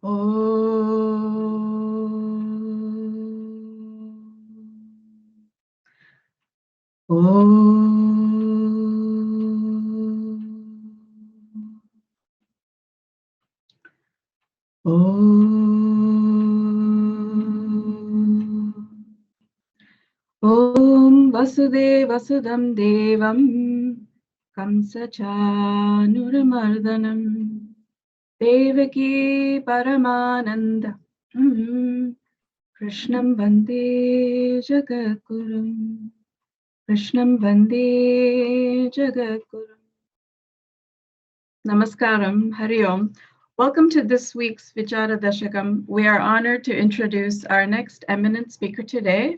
Om Vasudevasudam Devam Kamsachanuramardanam Devaki Paramananda Krishnam Vande Jagadgurum Krishnam Vande Jagadgurum. Namaskaram, Hari Om. Welcome to this week's Vichara Dashakam. We are honored to introduce our next eminent speaker today,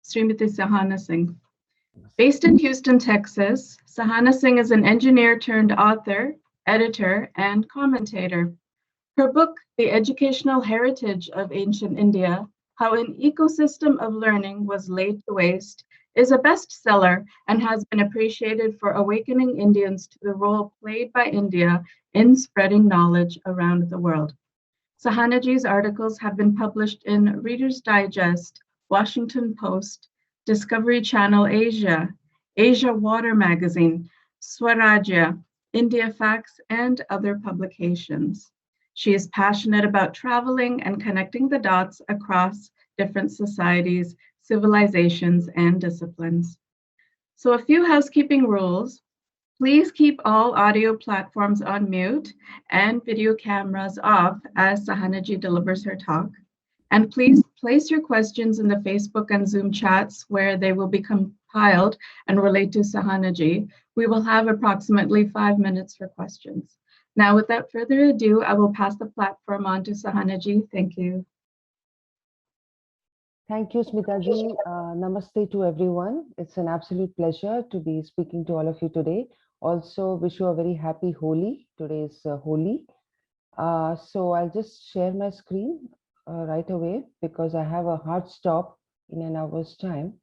Srimati Sahana Singh. Based in Houston, Texas, Sahana Singh is an engineer turned author, editor, and commentator. Her book, The Educational Heritage of Ancient India, How an Ecosystem of Learning Was Laid to Waste, is a bestseller and has been appreciated for awakening Indians to the role played by India in spreading knowledge around the world. Sahanaji's articles have been published in Reader's Digest, Washington Post, Discovery Channel Asia, Asia Water Magazine, Swarajya, India Facts, and other publications. She is passionate about traveling and connecting the dots across different societies, civilizations, and disciplines. So a few housekeeping rules. Please keep all audio platforms on mute and video cameras off as Sahanaji delivers her talk. And please place your questions in the Facebook and Zoom chats where they will be compiled and relate to Sahanaji. We will have approximately 5 minutes for questions. Now, without further ado, I will pass the platform on to Sahanaji. Thank you. Thank you, Smitaji. Namaste to everyone. It's an absolute pleasure to be speaking to all of you today. Also, wish you a very happy Holi. Today is Holi. So I'll just share my screen right away because I have a hard stop in an hour's time.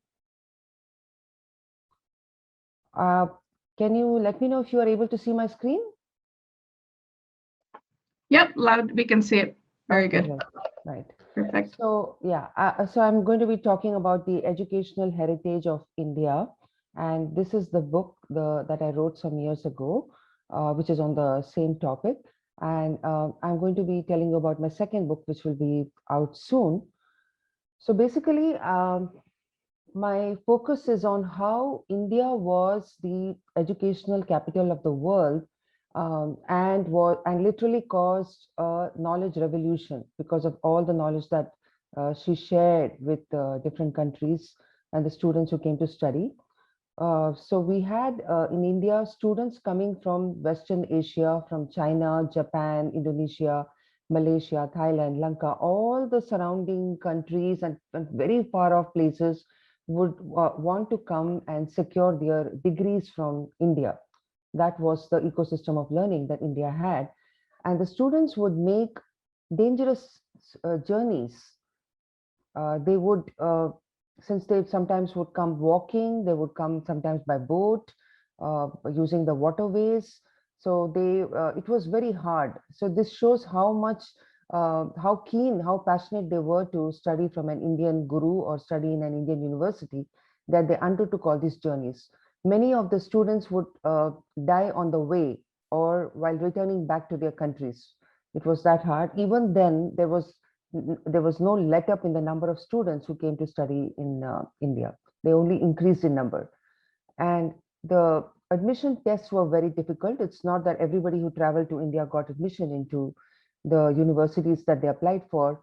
Can you let me know if you are able to see my screen? Yep, loud. We can see it. Very okay, good. Right. Perfect. So yeah, so I'm going to be talking about the educational heritage of India, and this is the book that I wrote some years ago, which is on the same topic. And I'm going to be telling you about my second book, which will be out soon. So basically, my focus is on how India was the educational capital of the world, and literally caused a knowledge revolution because of all the knowledge that she shared with different countries and the students who came to study. So we had in India students coming from Western Asia, from China, Japan, Indonesia, Malaysia, Thailand, Lanka, all the surrounding countries and very far off places would want to come and secure their degrees from India. That was the ecosystem of learning that India had. And the students would make dangerous journeys. They would, since they sometimes would come walking, they would come sometimes by boat, using the waterways. So it was very hard. So this shows how much, how keen, how passionate they were to study from an Indian guru or study in an Indian university, that they undertook all these journeys. Many of the students would die on the way or while returning back to their countries. It was that hard. Even then, there was no let up in the number of students who came to study in India. They only increased in number. And the admission tests were very difficult. It's not that everybody who traveled to India got admission into the universities that they applied for.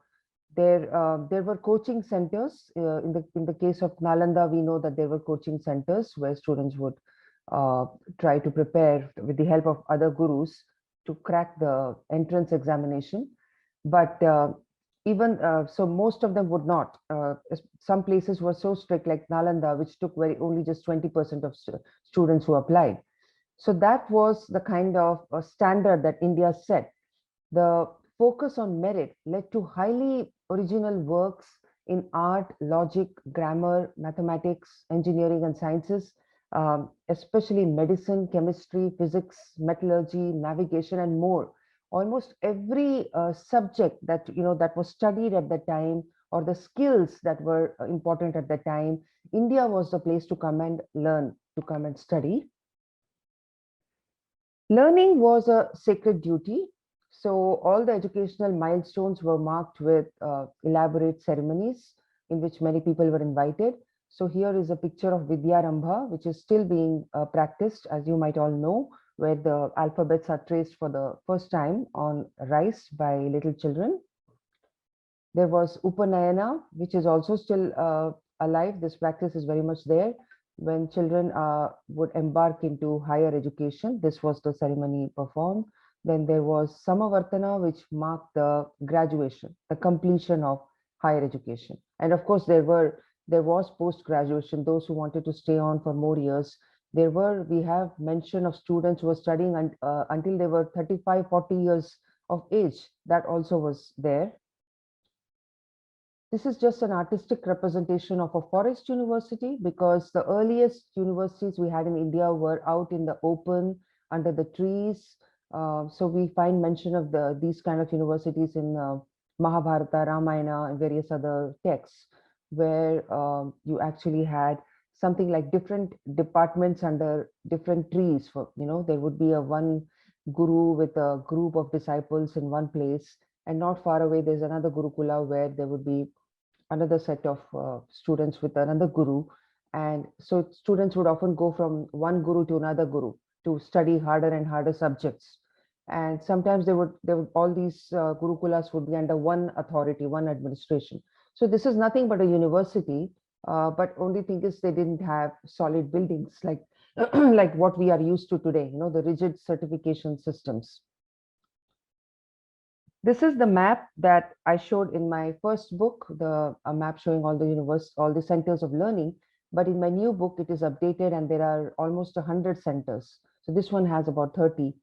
There were coaching centers. In the case of Nalanda, we know that there were coaching centers where students would try to prepare with the help of other gurus to crack the entrance examination. But even so, most of them would not. Some places were so strict, like Nalanda, which took only just 20% of students who applied. So that was the kind of standard that India set. The focus on merit led to highly original works in art, logic, grammar, mathematics, engineering, and sciences, especially in medicine, chemistry, physics, metallurgy, navigation, and more. almost every subject that that was studied at the time, or the skills that were important at the time, India was the place to come and learn, to come and study. Learning was a sacred duty. So all the educational milestones were marked with elaborate ceremonies in which many people were invited. So here is a picture of Vidyarambha, which is still being practiced, as you might all know, where the alphabets are traced for the first time on rice by little children. There was Upanayana, which is also still alive. This practice is very much there. When children would embark into higher education, this was the ceremony performed. Then there was Samavartana, which marked the graduation, the completion of higher education. And of course, there was post-graduation, those who wanted to stay on for more years. We have mention of students who were studying until they were 35, 40 years of age. That also was there. This is just an artistic representation of a forest university, because the earliest universities we had in India were out in the open, under the trees. So we find mention of these kind of universities in Mahabharata, Ramayana, and various other texts, where you actually had something like different departments under different trees. There would be one guru with a group of disciples in one place, and not far away there's another Gurukula where there would be another set of students with another guru. And so students would often go from one guru to another guru to study harder and harder subjects. And sometimes all these gurukulas would be under one authority, one administration. So this is nothing but a university, but only thing is they didn't have solid buildings like like what we are used to today, the rigid certification systems. This is the map that I showed in my first book, a map showing all the centers of learning. But in my new book, it is updated and there are almost 100 centers. So this one has about 30.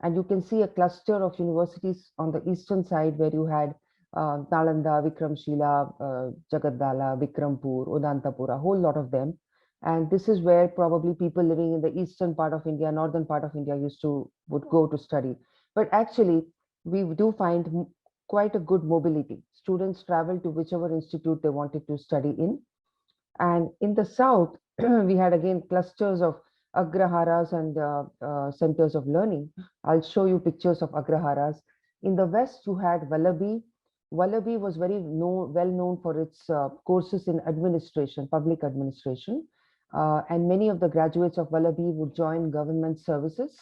And you can see a cluster of universities on the eastern side where you had Nalanda, Vikramshila, Jagadala, Vikrampur, Udantapur, a whole lot of them. And this is where probably people living in the eastern part of India, northern part of India would go to study. But actually, we do find quite a good mobility. Students travel to whichever institute they wanted to study in. And in the south, we had again clusters of agraharas and centers of learning. I'll show you pictures of agraharas. In the west, you had Vallabhi. Vallabhi was very well known for its courses in administration, public administration. And many of the graduates of Vallabhi would join government services.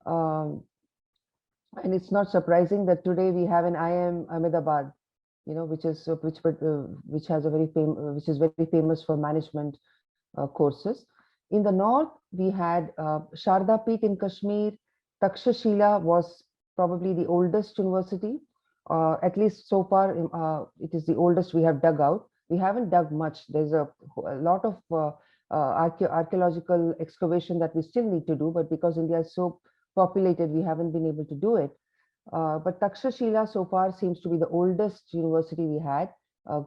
And it's not surprising that today we have an IIM Ahmedabad, which is very famous for management courses. In the north, we had Sharda Peeth in Kashmir. Takshashila was probably the oldest university, at least so far. It is the oldest we have dug out. We haven't dug much. There's a lot of archaeological excavation that we still need to do, but because India is so populated, we haven't been able to do it. But Takshashila so far seems to be the oldest university we had,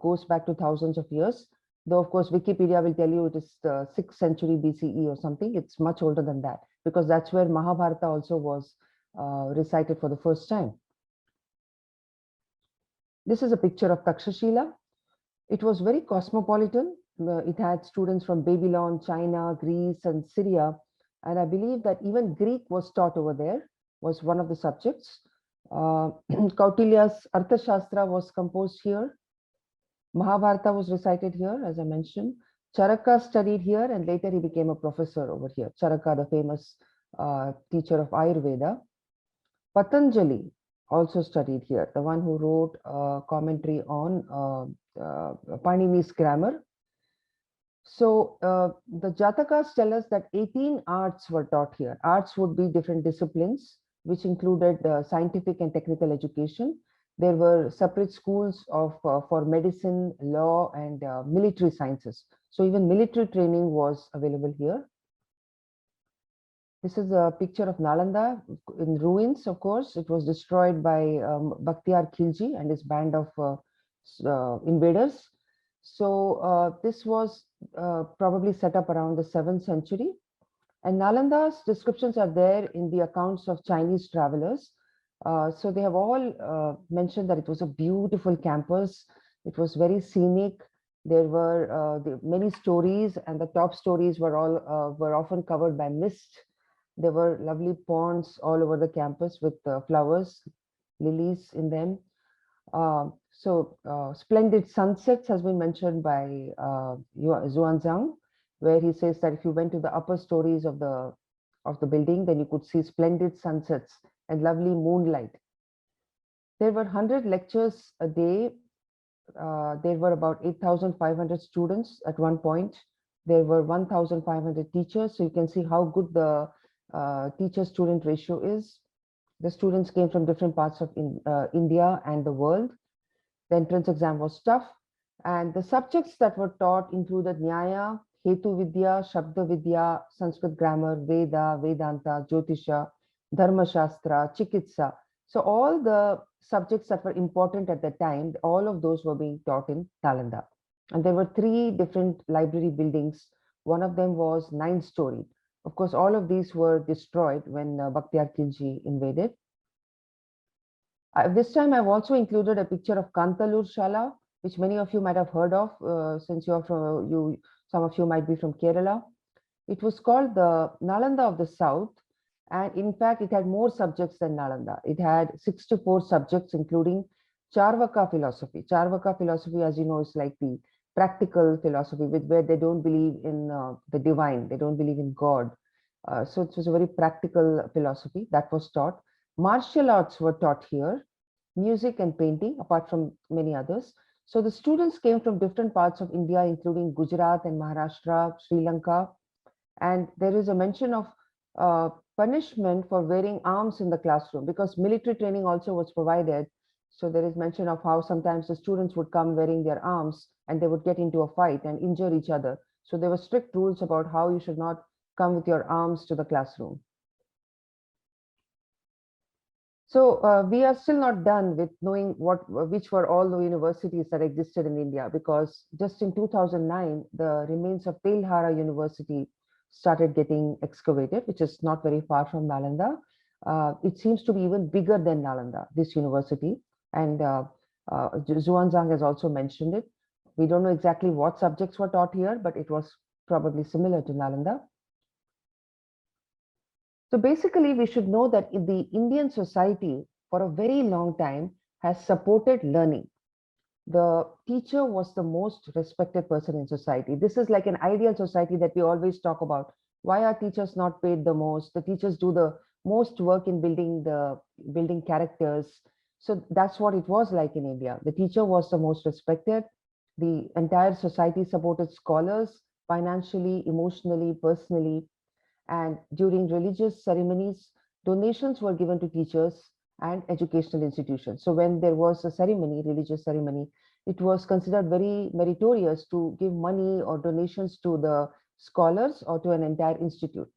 goes back to thousands of years. Though, of course, Wikipedia will tell you it is the 6th century BCE or something. It's much older than that, because that's where Mahabharata also was recited for the first time. This is a picture of Takshashila. It was very cosmopolitan. It had students from Babylon, China, Greece, and Syria. And I believe that even Greek was taught over there, was one of the subjects. Kautilya's Arthashastra was composed here. Mahabharata was recited here, as I mentioned. Charaka studied here, and later he became a professor over here. Charaka, the famous teacher of Ayurveda. Patanjali also studied here, the one who wrote a commentary on Panini's grammar. So the Jatakas tell us that 18 arts were taught here. Arts would be different disciplines, which included scientific and technical education. There were separate schools for medicine, law, and military sciences. So even military training was available here. This is a picture of Nalanda in ruins, of course. It was destroyed by Bakhtiyar Khilji and his band of invaders. So this was probably set up around the 7th century. And Nalanda's descriptions are there in the accounts of Chinese travelers. So they have all mentioned that it was a beautiful campus. It was very scenic. There were many stories, and the top stories were often covered by mist. There were lovely ponds all over the campus with flowers, lilies in them. Splendid sunsets has been mentioned by Zhuangzang, where he says that if you went to the upper stories of the building, then you could see splendid sunsets and lovely moonlight. There were 100 lectures a day. There were about 8,500 students at one point. There were 1,500 teachers. So you can see how good the teacher-student ratio is. The students came from different parts of India and the world. The entrance exam was tough. And the subjects that were taught included Nyaya, Hetu Vidya, Shabda Vidya, Sanskrit grammar, Veda, Vedanta, Jyotisha, Dharma Shastra, Chikitsa. So all the subjects that were important at the time, all of those were being taught in Nalanda. And there were 3 different library buildings. One of them was 9-story. Of course, all of these were destroyed when Bakhtiyar Khilji invaded. This time I've also included a picture of Kantalur Shala, which many of you might have heard of, since some of you might be from Kerala. It was called the Nalanda of the South, and in fact, it had more subjects than Nalanda. It had 64 subjects, including Charvaka philosophy. Charvaka philosophy, as you know, is like the practical philosophy, where they don't believe in the divine, they don't believe in God. So it was a very practical philosophy that was taught. Martial arts were taught here, music and painting, apart from many others. So the students came from different parts of India, including Gujarat and Maharashtra, Sri Lanka. And there is a mention of punishment for wearing arms in the classroom, because military training also was provided. So there is mention of how sometimes the students would come wearing their arms and they would get into a fight and injure each other. So there were strict rules about how you should not come with your arms to the classroom. So we are still not done with knowing which were all the universities that existed in India, because just in 2009, the remains of Telhara University started getting excavated, which is not very far from Nalanda. It seems to be even bigger than Nalanda, this university. And Zhuangzang has also mentioned it. We don't know exactly what subjects were taught here, but it was probably similar to Nalanda. So basically, we should know that in the Indian society, for a very long time, has supported learning. The teacher was the most respected person in society. This is like an ideal society that we always talk about. Why are teachers not paid the most? The teachers do the most work in building characters. So that's what it was like in India. The teacher was the most respected. The entire society supported scholars financially, emotionally, personally. And during religious ceremonies, donations were given to teachers and educational institutions. So when there was a ceremony, religious ceremony, it was considered very meritorious to give money or donations to the scholars or to an entire institute.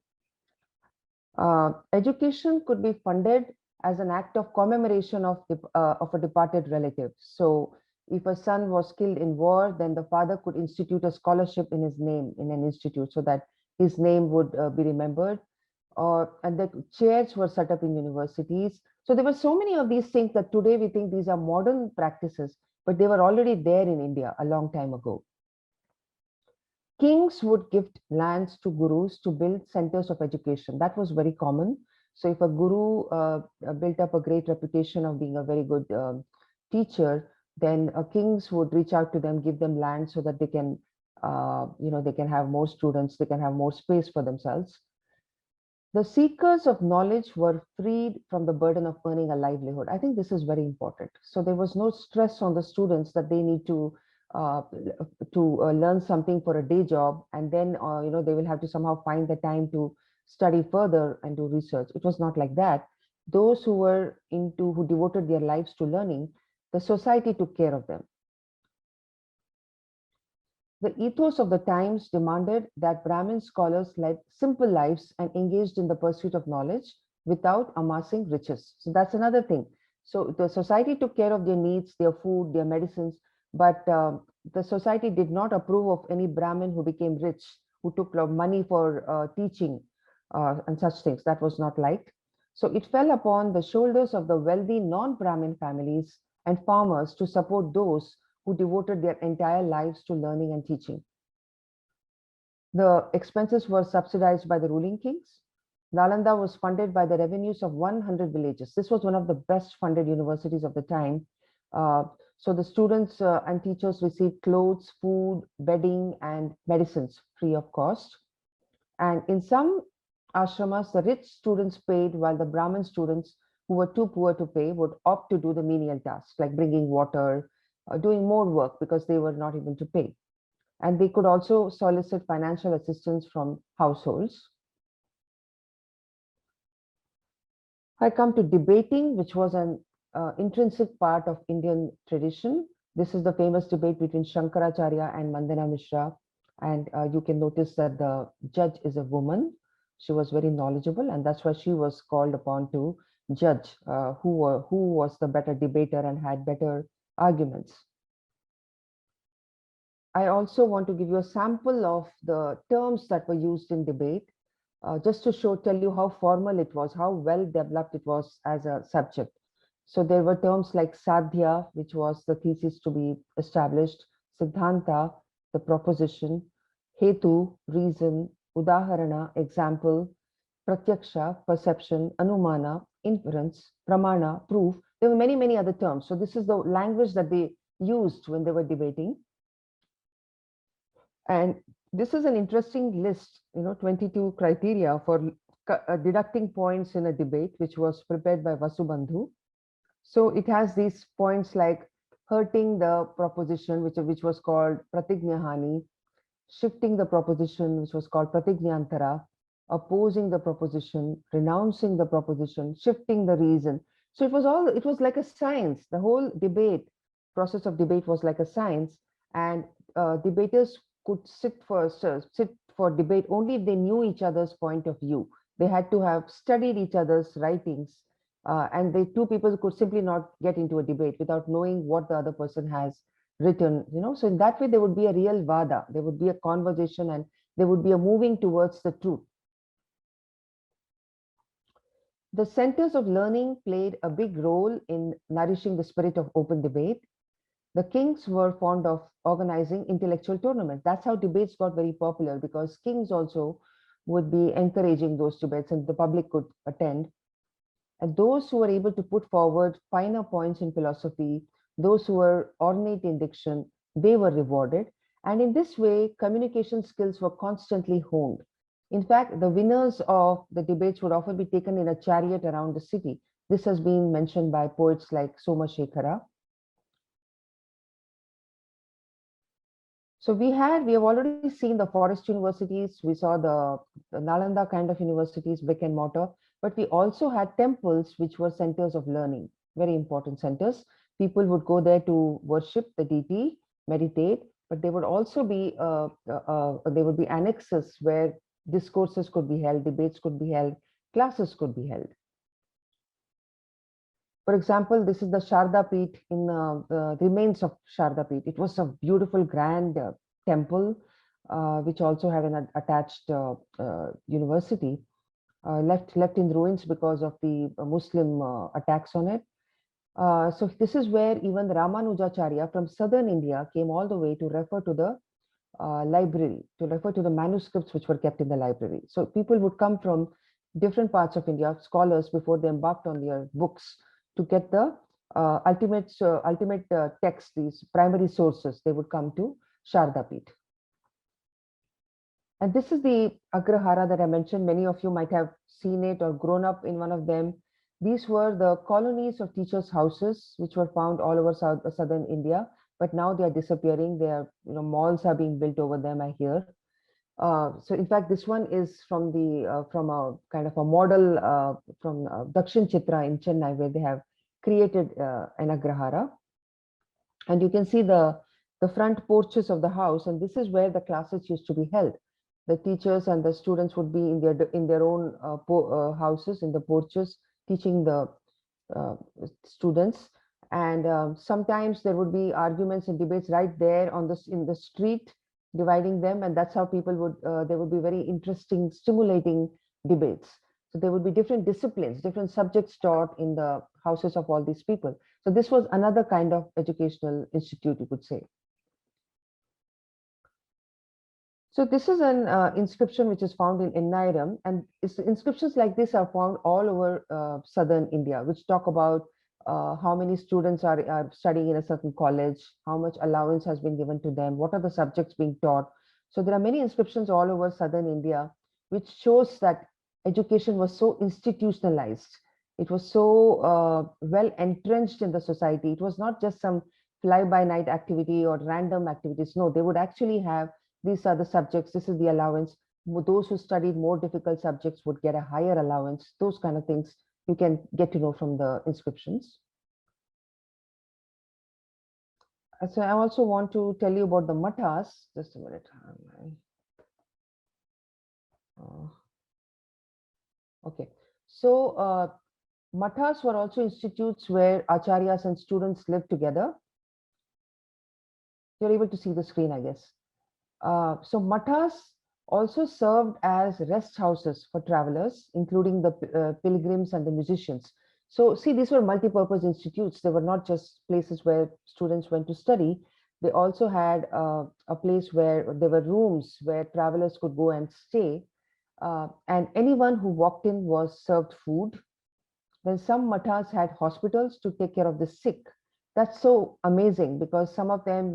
Education could be funded as an act of commemoration of a departed relative. So if a son was killed in war, then the father could institute a scholarship in his name in an institute, so that his name would be remembered. And the chairs were set up in universities. So there were so many of these things that today we think these are modern practices, but they were already there in India a long time ago. Kings would gift lands to gurus to build centers of education. That was very common. So if a guru built up a great reputation of being a very good teacher, then kings would reach out to them, give them land so that they can, they can have more students, they can have more space for themselves. The seekers of knowledge were freed from the burden of earning a livelihood. I think this is very important. So there was no stress on the students that they need to learn something for a day job, and then they will have to somehow find the time to study further and do research. It was not like that. Those who devoted their lives to learning, the society took care of them. The ethos of the times demanded that Brahmin scholars led simple lives and engaged in the pursuit of knowledge without amassing riches. So that's another thing. So the society took care of their needs, their food, their medicines, but the society did not approve of any Brahmin who became rich, who took money for teaching and such things. That was not liked. So it fell upon the shoulders of the wealthy non-Brahmin families and farmers to support those who devoted their entire lives to learning and teaching. The expenses were subsidized by the ruling kings. Nalanda was funded by the revenues of 100 villages. This was one of the best funded universities of the time. So the students and teachers received clothes, food, bedding, and medicines free of cost. And in some ashramas, the rich students paid, while the Brahmin students who were too poor to pay would opt to do the menial tasks like bringing water, doing more work because they were not able to pay. And they could also solicit financial assistance from households. I come to debating, which was an intrinsic part of Indian tradition. This is the famous debate between Shankaracharya and Mandana Mishra. And you can notice that the judge is a woman. She was very knowledgeable, and that's why she was called upon to judge who was the better debater and had better arguments. I also want to give you a sample of the terms that were used in debate, just to tell you how formal it was, how well developed it was as a subject. So there were terms like sadhya, which was the thesis to be established, siddhanta, the proposition, hetu, reason, udaharana, example, pratyaksha, perception, anumana, inference, pramana, proof. There were many, many other terms. So this is the language that they used when they were debating. And this is an interesting list, 22 criteria for deducting points in a debate, which was prepared by Vasubandhu. So it has these points like hurting the proposition, which was called pratignahani, shifting the proposition, which was called pratignantara, opposing the proposition, renouncing the proposition, shifting the reason. So it was like a science. The whole process of debate was like a science, and debaters could sit for debate only if they knew each other's point of view. They had to have studied each other's writings, and the two people could simply not get into a debate without knowing what the other person has written. So in that way, there would be a real vada, there would be a conversation, and there would be a moving towards the truth. The centers of learning played a big role in nourishing the spirit of open debate. The kings were fond of organizing intellectual tournaments. That's how debates got very popular, because kings also would be encouraging those debates and the public could attend. And those who were able to put forward finer points in philosophy, those who were ornate in diction, they were rewarded. And in this way, communication skills were constantly honed. In fact, the winners of the debates would often be taken in a chariot around the city. This has been mentioned by poets like Somashekara. So we have already seen the forest universities. We saw the Nalanda kind of universities, brick and mortar, but we also had temples, which were centers of learning, very important centers. People would go there to worship the deity, meditate, but there would also be annexes where discourses could be held, debates could be held, classes could be held. For example, this is the Sharda Peeth in the remains of Sharda Peeth. It was a beautiful, grand temple, which also had an attached university, left in ruins because of the Muslim attacks on it. So this is where even the Ramanujacharya from southern India came all the way to refer to the library, to refer to the manuscripts which were kept in the library. So people would come from different parts of India, scholars, before they embarked on their books, to get the ultimate text, these primary sources. They would come to Sharda Peeth. And this is the Agrahara that I mentioned. Many of you might have seen it or grown up in one of them. These were the colonies of teachers' houses, which were found all over southern India, but now they are disappearing. They are, malls are being built over them, I hear. So in fact, this one is from a kind of a model from Dakshin Chitra in Chennai, where they have created an Agrahara. And you can see the front porches of the house, and this is where the classes used to be held. The teachers and the students would be in their own houses, in the porches, teaching the students. And sometimes there would be arguments and debates right there in the street, dividing them, and that's how people would there would be very interesting, stimulating debates. So there would be different disciplines, different subjects taught in the houses of all these people. So this was another kind of educational institute, you could say. So this is an inscription which is found in Ennairam, and inscriptions like this are found all over southern India, which talk about how many students are studying in a certain college, how much allowance has been given to them, what are the subjects being taught. So there are many inscriptions all over southern India, which shows that education was so institutionalized. It was so well entrenched in the society. It was not just some fly-by-night activity or random activities. No, they would actually have, these are the subjects, this is the allowance. Those who studied more difficult subjects would get a higher allowance. Those kind of things you can get to know from the inscriptions. So I also want to tell you about the mathas. Just a minute. Okay, so mathas were also institutes where acharyas and students lived together. You're able to see the screen, I guess. So mathas also served as rest houses for travelers, including the pilgrims and the musicians. So see, these were multi-purpose institutes. They were not just places where students went to study. They also had a place where there were rooms where travelers could go and stay. And anyone who walked in was served food. Then some mathas had hospitals to take care of the sick. That's so amazing, because some of them,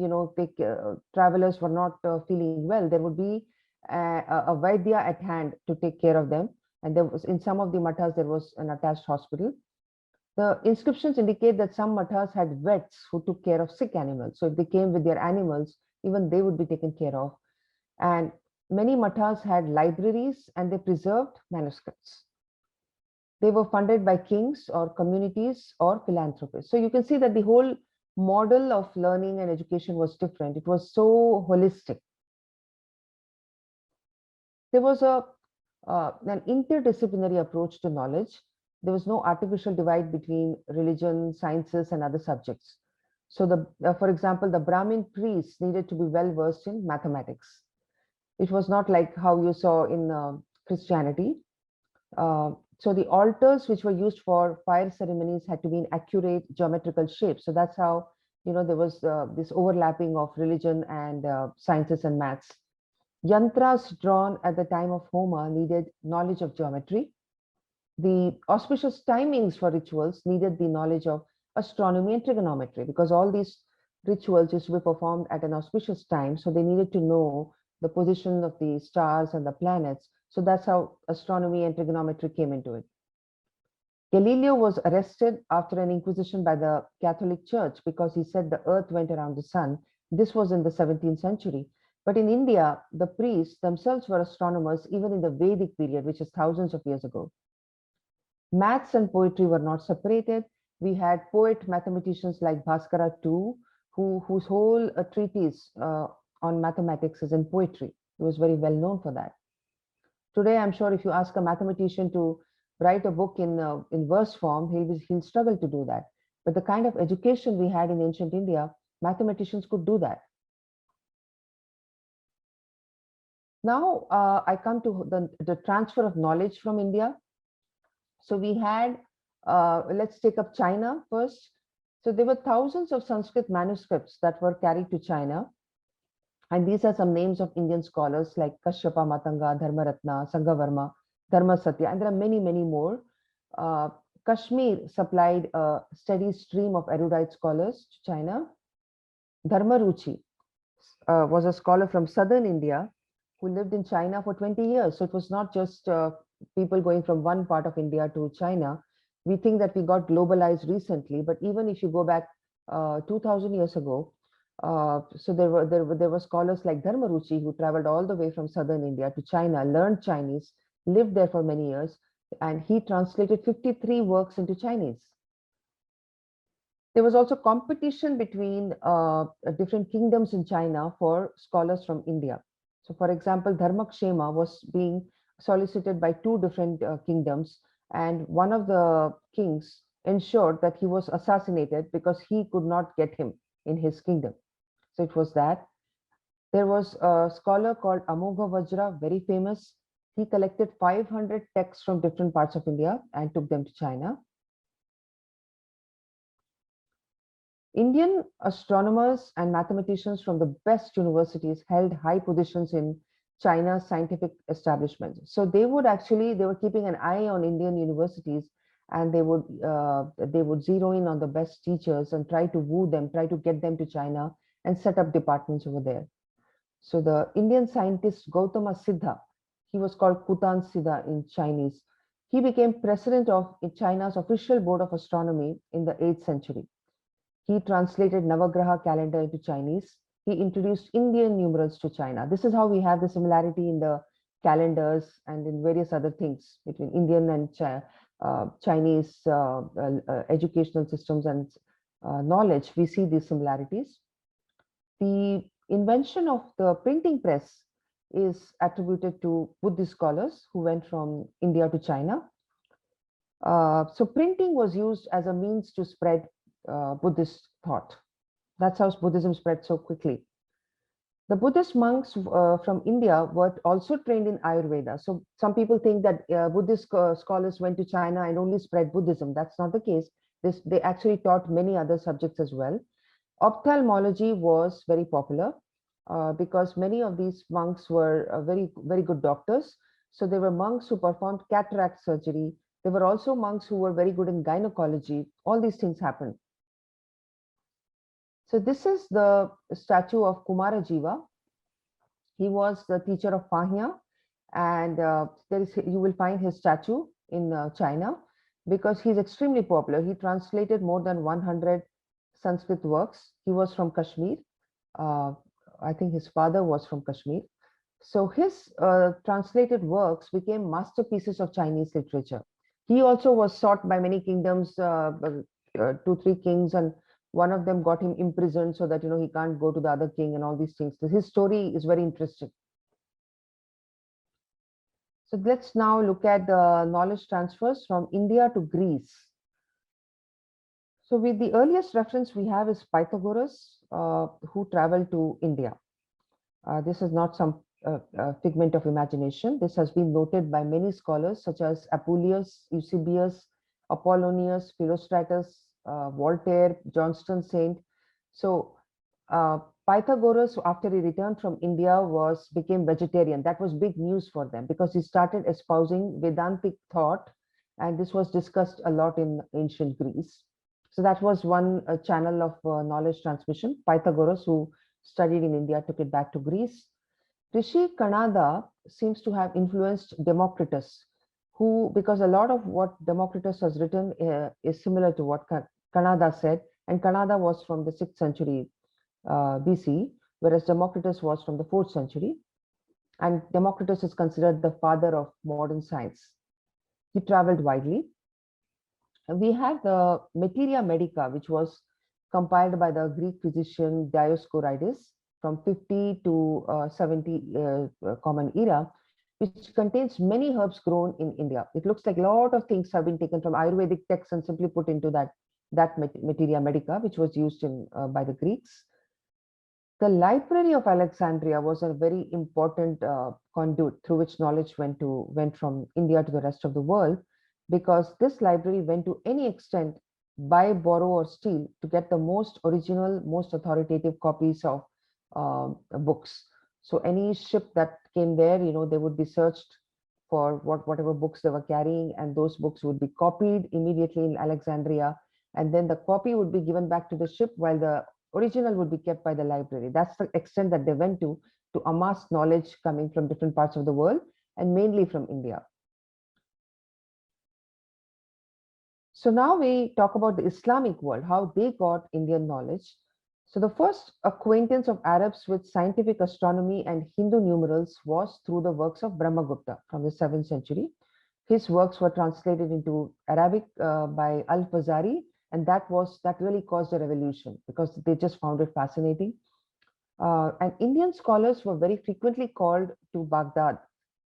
travelers were not feeling well. There would be a vaidya at hand to take care of them. And there was, in some of the mathas, there was an attached hospital. The inscriptions indicate that some mathas had vets who took care of sick animals. So if they came with their animals, even they would be taken care of. And many mathas had libraries and they preserved manuscripts. They were funded by kings or communities or philanthropists. So you can see that the whole model of learning and education was different. It was so holistic. There was an interdisciplinary approach to knowledge. There was no artificial divide between religion, sciences, and other subjects. So for example, the Brahmin priests needed to be well versed in mathematics. It was not like how you saw in Christianity. So the altars which were used for fire ceremonies had to be in accurate geometrical shapes. So that's how, there was this overlapping of religion and sciences and maths. Yantras drawn at the time of Homa needed knowledge of geometry. The auspicious timings for rituals needed the knowledge of astronomy and trigonometry, because all these rituals used to be performed at an auspicious time. So they needed to know the position of the stars and the planets. So that's how astronomy and trigonometry came into it. Galileo was arrested after an inquisition by the Catholic Church because he said the earth went around the sun. This was in the 17th century. But in India, the priests themselves were astronomers even in the Vedic period, which is thousands of years ago. Maths and poetry were not separated. We had poet mathematicians like Bhaskara too, whose whole treatise on mathematics is in poetry. He was very well known for that. Today, I'm sure if you ask a mathematician to write a book in verse form, he'll struggle to do that. But the kind of education we had in ancient India, mathematicians could do that. Now I come to the transfer of knowledge from India. So we had, let's take up China first. So there were thousands of Sanskrit manuscripts that were carried to China. And these are some names of Indian scholars like Kashyapa, Matanga, Dharmaratna, Sanghavarma, Dharmasatya, and there are many, many more. Kashmir supplied a steady stream of erudite scholars to China. Dharmaruchi was a scholar from southern India who lived in China for 20 years. So it was not just people going from one part of India to China. We think that we got globalized recently, but even if you go back 2000 years ago, so there were scholars like Dharmaruchi who traveled all the way from southern India to China, learned Chinese, lived there for many years, and he translated 53 works into Chinese. There was also competition between different kingdoms in China for scholars from India. So for example, Dharmakshema was being solicited by two different kingdoms, and one of the kings ensured that he was assassinated because he could not get him in his kingdom. So it was that. There was a scholar called Amogha Vajra, very famous. He collected 500 texts from different parts of India and took them to China. Indian astronomers and mathematicians from the best universities held high positions in China's scientific establishment. So they were keeping an eye on Indian universities, and they would zero in on the best teachers and try to woo them, try to get them to China and set up departments over there. So the Indian scientist Gautama Siddha, he was called Kutan Siddha in Chinese. He became president of China's official board of astronomy in the 8th century. He translated Navagraha calendar into Chinese. He introduced Indian numerals to China. This is how we have the similarity in the calendars and in various other things between Indian and Chinese educational systems and knowledge. We see these similarities. The invention of the printing press is attributed to Buddhist scholars who went from India to China. So printing was used as a means to spread Buddhist thought. That's how Buddhism spread so quickly. The Buddhist monks from India were also trained in Ayurveda. So some people think that Buddhist scholars went to China and only spread Buddhism. That's not the case. They actually taught many other subjects as well. Ophthalmology was very popular because many of these monks were very good doctors. So there were monks who performed cataract surgery. There were also monks who were very good in gynecology. All these things happened. So this is the statue of Kumarajiva. He was the teacher of Pahya, and you will find his statue in China because he's extremely popular. He translated more than 100 Sanskrit works. He was from Kashmir. I think his father was from Kashmir. So his translated works became masterpieces of Chinese literature. He also was sought by many kingdoms, 2-3 kings, and one of them got him imprisoned so that he can't go to the other king and all these things. So his story is very interesting. So let's now look at the knowledge transfers from India to Greece. So with the earliest reference we have is Pythagoras, who traveled to India. This is not some figment of imagination. This has been noted by many scholars such as Apuleius, Eusebius, Apollonius, Philostratus, Voltaire, Johnston Saint. So Pythagoras, after he returned from India, became vegetarian. That was big news for them because he started espousing Vedantic thought, and this was discussed a lot in ancient Greece. So that was one channel of knowledge transmission. Pythagoras, who studied in India, took it back to Greece. Rishi Kanada seems to have influenced Democritus, because a lot of what Democritus has written is similar to what Kanada said, and Kanada was from the 6th century BC, whereas Democritus was from the 4th century. And Democritus is considered the father of modern science. He traveled widely. We have the Materia Medica, which was compiled by the Greek physician Dioscorides from 50 to 70 Common Era, which contains many herbs grown in India. It looks like a lot of things have been taken from Ayurvedic texts and simply put into that Materia Medica, which was used by the Greeks. The Library of Alexandria was a very important conduit through which knowledge went from India to the rest of the world, because this library went to any extent, buy, borrow, or steal to get the most original, most authoritative copies of books. So any ship that came there, they would be searched for whatever books they were carrying, and those books would be copied immediately in Alexandria, and then the copy would be given back to the ship while the original would be kept by the library. That's the extent that they went to amass knowledge coming from different parts of the world, and mainly from India. So now we talk about the Islamic world, how they got Indian knowledge. So the first acquaintance of Arabs with scientific astronomy and Hindu numerals was through the works of Brahmagupta from the 7th century. His works were translated into Arabic by Al-Fazari, and that really caused a revolution because they just found it fascinating. And Indian scholars were very frequently called to Baghdad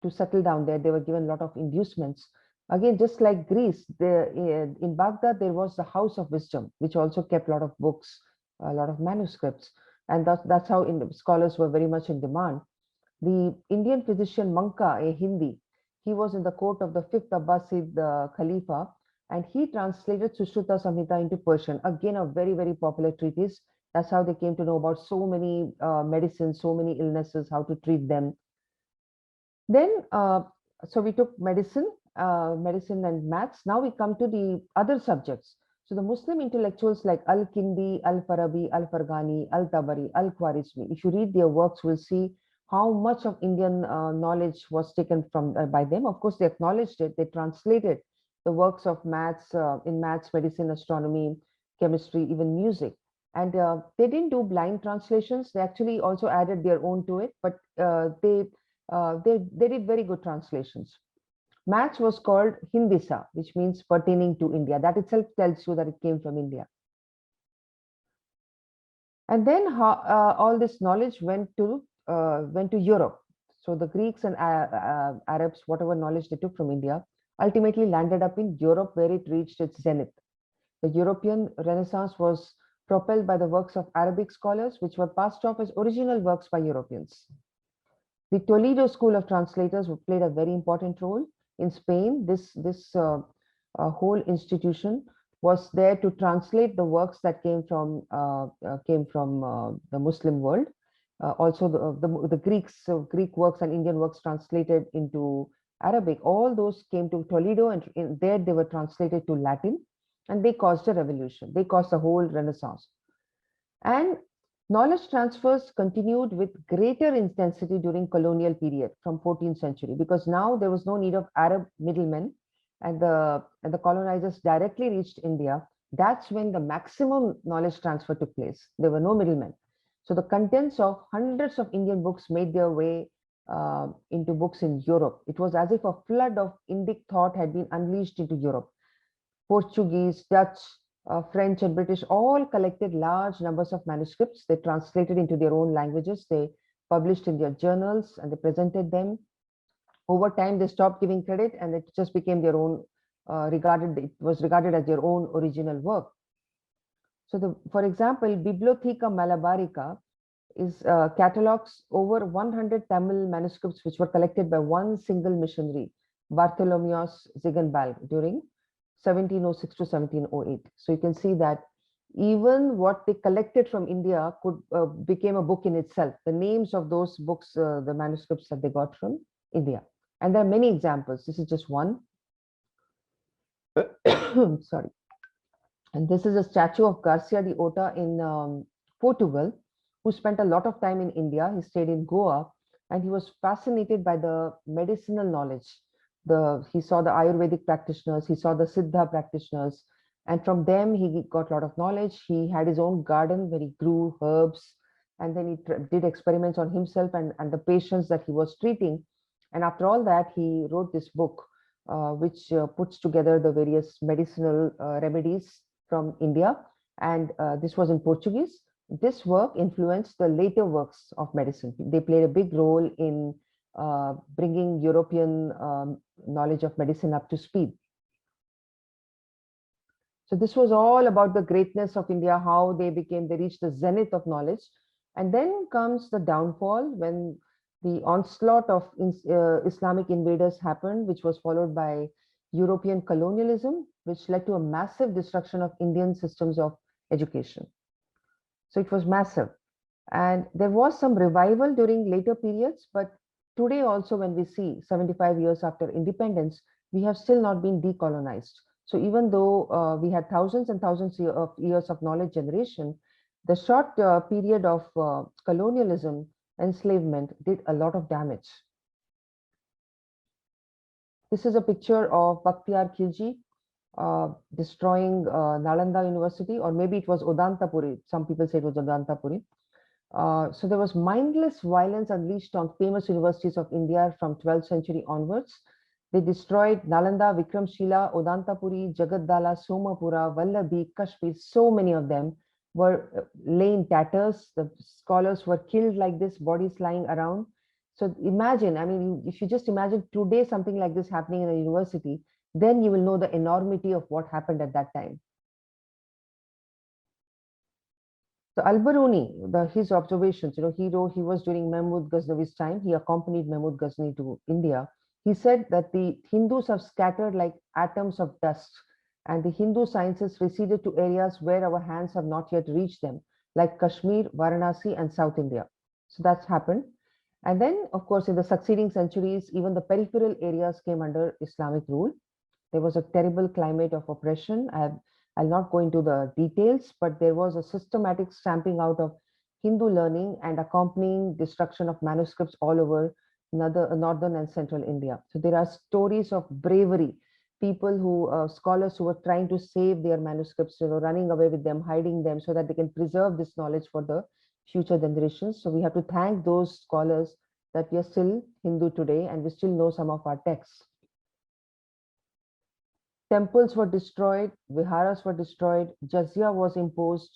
to settle down there. They were given a lot of inducements. Again, just like Greece, in Baghdad, there was the House of Wisdom, which also kept a lot of books, a lot of manuscripts. And that's how scholars were very much in demand. The Indian physician Manka, a Hindi, He was in the court of the fifth Abbasid Khalifa, and he translated Sushruta Samhita into Persian. Again, a very, very popular treatise. That's how they came to know about so many medicines, so many illnesses, how to treat them. Then, so we took medicine and maths. Now we come to the other subjects. So the Muslim intellectuals like Al-Kindi, Al-Farabi, Al-Farghani, Al-Tabari, Al-Khwarizmi, if you read their works, we'll see how much of Indian knowledge was taken from by them. Of course, they acknowledged it. They translated the works of maths, in maths, medicine, astronomy, chemistry, even music. And they didn't do blind translations. They actually also added their own to it, but they did very good translations. Maths was called Hindisa, which means pertaining to India. That itself tells you that it came from India. And then all this knowledge went to Europe. So the Greeks and Arabs, whatever knowledge they took from India, ultimately landed up in Europe, where it reached its zenith. The European Renaissance was propelled by the works of Arabic scholars, which were passed off as original works by Europeans. The Toledo School of Translators played a very important role in Spain. This whole institution was there to translate the works that came from the Muslim world. Also, the Greek works and Indian works translated into Arabic. All those came to Toledo, and there they were translated to Latin, and they caused a revolution. They caused a whole Renaissance. And knowledge transfers continued with greater intensity during colonial period from 14th century, because now there was no need of Arab middlemen, and the colonizers directly reached India. That's when the maximum knowledge transfer took place. There were no middlemen. So the contents of hundreds of Indian books made their way into books in Europe. It was as if a flood of Indic thought had been unleashed into Europe. Portuguese, Dutch, French and British all collected large numbers of manuscripts. They translated into their own languages. They published in their journals and they presented them. Over time, they stopped giving credit and it just became their own, it was regarded as their own original work. So for example, Bibliotheca Malabarica catalogs over 100 Tamil manuscripts which were collected by one single missionary, Bartholomeus Ziegenbalg, during 1706 to 1708. So you can see that even what they collected from India became a book in itself. The names of those books, the manuscripts that they got from India. And there are many examples. This is just one. Sorry. And this is a statue of Garcia de Ota in Portugal, who spent a lot of time in India. He stayed in Goa and he was fascinated by the medicinal knowledge. He saw the Ayurvedic practitioners, he saw the Siddha practitioners, and from them he got a lot of knowledge. He had his own garden where he grew herbs, and then he did experiments on himself and the patients that he was treating. And after all that, he wrote this book, which puts together the various medicinal remedies from India. And this was in Portuguese. This work influenced the later works of medicine. They played a big role in bringing European knowledge of medicine up to speed. So this was all about the greatness of India, how they reached the zenith of knowledge. And then comes the downfall when the onslaught of Islamic invaders happened, which was followed by European colonialism, which led to a massive destruction of Indian systems of education. So it was massive. And there was some revival during later periods, but today also when we see 75 years after independence, we have still not been decolonized. So even though we had thousands and thousands of years of knowledge generation, the short period of colonialism, enslavement did a lot of damage. This is a picture of Bakhtiyar Khilji destroying Nalanda University, or maybe it was Odantapuri. Some people say it was Odantapuri. So there was mindless violence unleashed on famous universities of India from 12th century onwards. They destroyed Nalanda, Vikramshila, Odantapuri, Jagaddala, Somapura, Vallabhi, Kashmir. So many of them were laying tatters. The scholars were killed like this, bodies lying around. So imagine, I mean, if you just imagine today something like this happening in a university, then you will know the enormity of what happened at that time. So Al-Biruni, his observations, he was during Mahmud Ghaznavi's time. He accompanied Mahmud Ghazni to India. He said that the Hindus have scattered like atoms of dust, and the Hindu sciences receded to areas where our hands have not yet reached them, like Kashmir, Varanasi, and South India. So that's happened. And then, of course, in the succeeding centuries, even the peripheral areas came under Islamic rule. There was a terrible climate of oppression. I'll not go into the details, but there was a systematic stamping out of Hindu learning and accompanying destruction of manuscripts all over northern and central India. So there are stories of bravery, people who, scholars who were trying to save their manuscripts, running away with them, hiding them so that they can preserve this knowledge for the future generations. So we have to thank those scholars that we are still Hindu today and we still know some of our texts. Temples were destroyed, viharas were destroyed, jizya was imposed,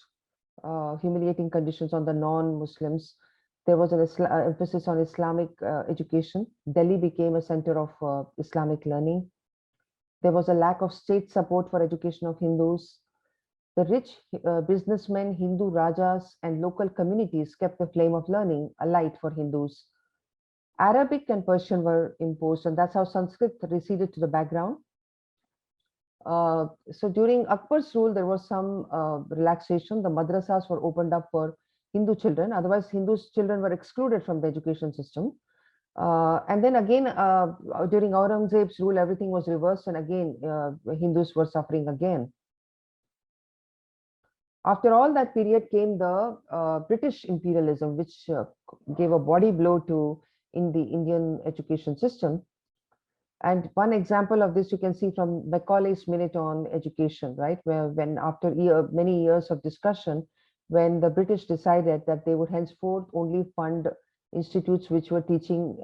humiliating conditions on the non-Muslims. There was an emphasis on Islamic education. Delhi became a center of Islamic learning. There was a lack of state support for education of Hindus. The rich businessmen, Hindu rajas, and local communities kept the flame of learning alight for Hindus. Arabic and Persian were imposed, and that's how Sanskrit receded to the background. So during Akbar's rule, there was some relaxation. The madrasas were opened up for Hindu children. Otherwise, Hindu children were excluded from the education system. And then again, during Aurangzeb's rule, everything was reversed. And again, Hindus were suffering again. After all that period came the British imperialism, which gave a body blow to in the Indian education system. And one example of this you can see from Macaulay's Minute on Education, right? Where when after many years of discussion, when the British decided that they would henceforth only fund institutes which were teaching